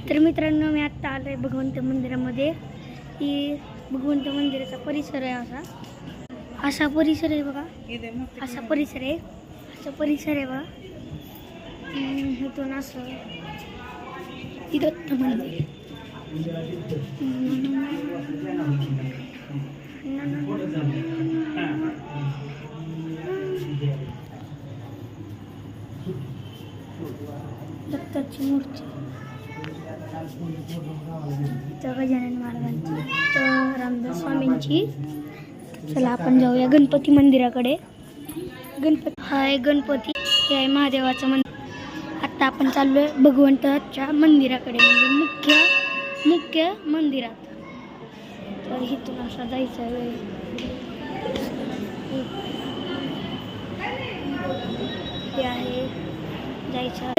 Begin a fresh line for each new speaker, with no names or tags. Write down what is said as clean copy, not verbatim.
तर मित्रांनो, मी आत्ता आलो आहे भगवंत मंदिरामध्ये. ही भगवंत मंदिराचा परिसर आहे. असा परिसर आहे बघा. असा परिसर आहे बघा. इथून असं दत्त मंदिर. दत्ताची मूर्ती, तर गजानन महाराजांची, तर रामदास स्वामींची. चला आपण जाऊया गणपती मंदिराकडे. गणपती हा आहे गणपती, हे आहे महादेवाचं मंदिर. आता आपण चाललोय भगवंताच्या मंदिराकडे, म्हणजे मुख्य मंदिरात. तर इथून असा जायचा वेळ आहे, जायचं.